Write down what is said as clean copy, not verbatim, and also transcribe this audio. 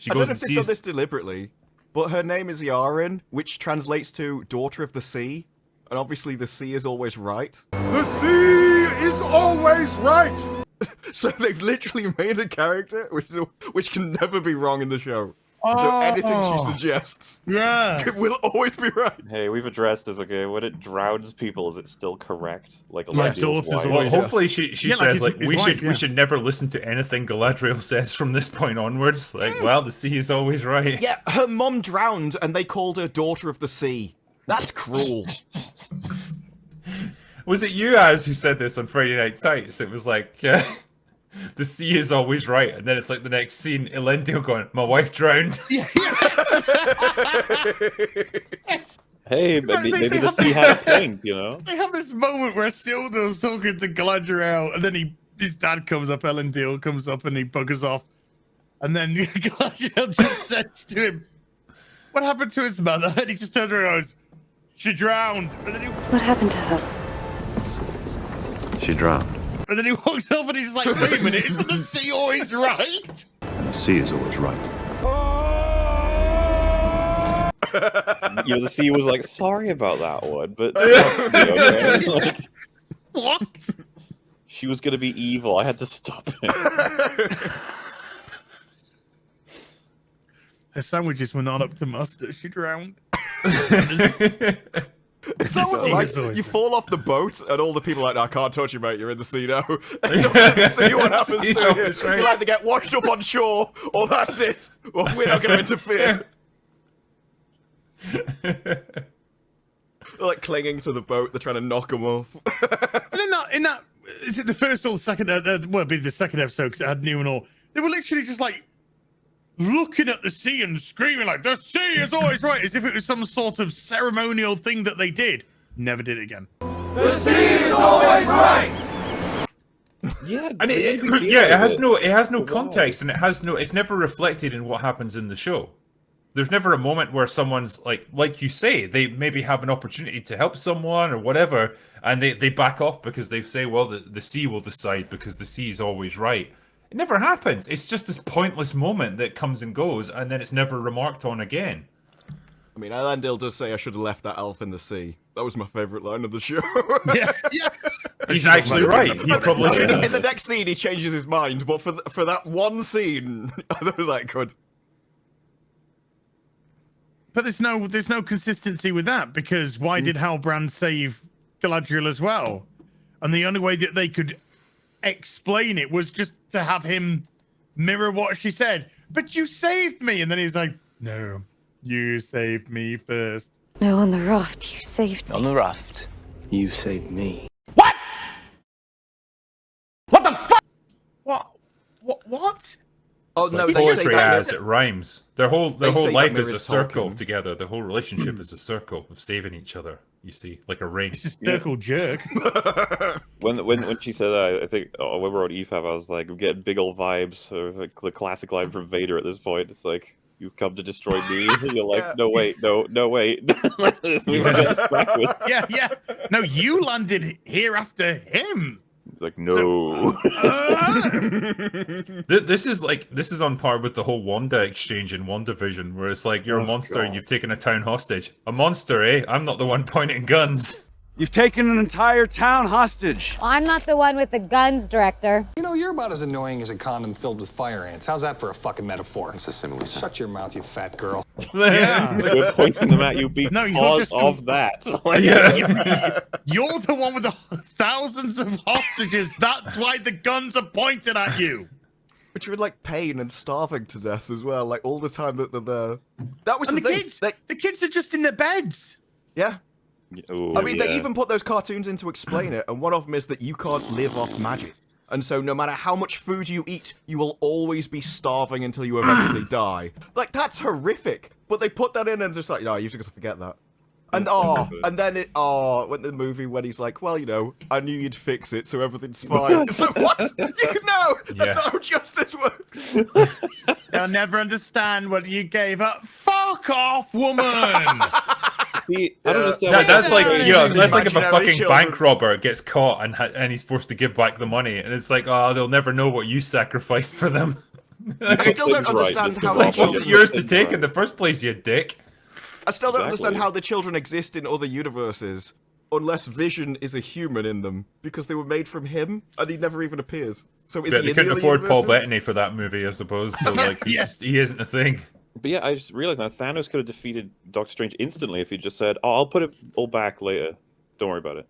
She I don't goes know and if they've done sees. this deliberately, but her name is Yaren, which translates to Daughter of the Sea. And obviously the sea is always right. The sea is always right! So they've literally made a character which can never be wrong in the show. So anything she suggests will always be right. Hey, we've addressed this, okay? When it drowns people, is it still correct? Like My Galadriel's daughter's wife? Well, always- hopefully she Yeah, like says his we wife, should yeah. we should never listen to anything Galadriel says from this point onwards. Like, well, the sea is always right. Yeah, her mom drowned and they called her Daughter of the Sea. That's cruel. Was it you, Az, who said this on Friday Night Tights? It was like, the sea is always right, and then it's like the next scene, Elendil going, "My wife drowned." Hey, maybe the sea had a point, you know? They have this moment where Isildur's talking to Galadriel, and then his dad comes up, Elendil comes up, and he buggers off. And then Galadriel just says to him, "What happened to his mother?" And he just turns around and goes, "She drowned." And then What happened to her? She drowned. he walks off, and he's like, "Wait a minute, isn't the sea always right?" And the sea is always right. You know, the sea was like, sorry about that one, but okay? Like, What? she was gonna be evil. I had to stop it. Her sandwiches were not up to mustard. She drowned. Is that what sea like, is always you right. fall off the boat and all the people are like, "No, I can't touch you, mate. You're in the sea now." And you're in the sea, what happens Sea's to always you? right. You either get washed up on shore, or that's it. Well, we're not going to interfere. They're like clinging to the boat. They're trying to knock them off. And in that, is it the first or the second? Well, it'd be the second episode because it had new and all. They were literally just like looking at the sea and screaming like, "The sea is always right," as if it was some sort of ceremonial thing that they did. Never did it again. Yeah, And it has no context, and it's never reflected in what happens in the show. There's never a moment where someone's like you say, they maybe have an opportunity to help someone or whatever, and they back off because they say, well, the sea will decide because the sea is always right. It never happens. It's just this pointless moment that comes and goes, and then it's never remarked on again. I mean, Elendil does say I should have left that elf in the sea. That was my favourite line of the show. Yeah. He's actually right. He probably should In the have. next scene, he changes his mind, but for that one scene, I was like, good. But there's no consistency with that because why did Halbrand save Galadriel as well? And the only way that they could explain it was just to have him mirror what she said. But you saved me, and then he's like, "No, you saved me first." No, on the raft, you saved me. On the raft, you saved me. What? Oh It's no, like they say poetry that. as it rhymes. Their whole say life that is a Mirror's circle talking. together. The whole relationship is a circle of saving each other. You see, like a ring. It's just circle jerk. When she said that, I think when we were on EFAB, I was like, I'm getting big old vibes, or like the classic line from Vader at this point. It's like, "You've come to destroy me." And you're like, "No wait, no wait." We were going backwards. Yeah. No, you landed here after him. It's like, no. This is on par with the whole Wanda exchange in WandaVision, where it's like you're a monster and you've taken a town hostage. A monster, eh? I'm not the one pointing guns. You've taken an entire town hostage. I'm not the one with the guns, Director. You know, you're about as annoying as a condom filled with fire ants. How's that for a fucking metaphor? It's a simile. Shut your mouth, you fat girl. Yeah. We're pointing them at you because No, you're just of that. You're the one with the thousands of hostages. That's why the guns are pointed at you. But you're in like pain and starving to death as well, like all the time that they're there. That was And the the thing. kids, Like, the kids are just in their beds. yeah. Ooh, I mean, they yeah. even put those cartoons in to explain it, and one of them is that you can't live off magic. And so no matter how much food you eat, you will always be starving until you eventually die. Like, that's horrific. But they put that in and just like, no, you've just got to forget that. And and then when the movie when he's like, well, you know, I knew you'd fix it, so everything's fine. It's like, what? No, that's not how justice works. They'll never understand what you gave up. Fuck off, woman. See, I don't understand. That's like that's like if a Imaginary fucking children. bank robber gets caught and he's forced to give back the money, and it's like, oh, they'll never know what you sacrificed for them. I still don't understand how Like, the wasn't children. yours to take in the first place, you dick. I still don't understand Exactly. how the children exist in other universes unless Vision is a human in them because they were made from him and he never even appears. So is But he they in couldn't the other afford Paul universes? Bettany for that movie, I suppose. So like, Yes. he isn't a thing. But yeah, I just realized now Thanos could have defeated Doctor Strange instantly if he just said, "Oh, I'll put it all back later. Don't worry about it."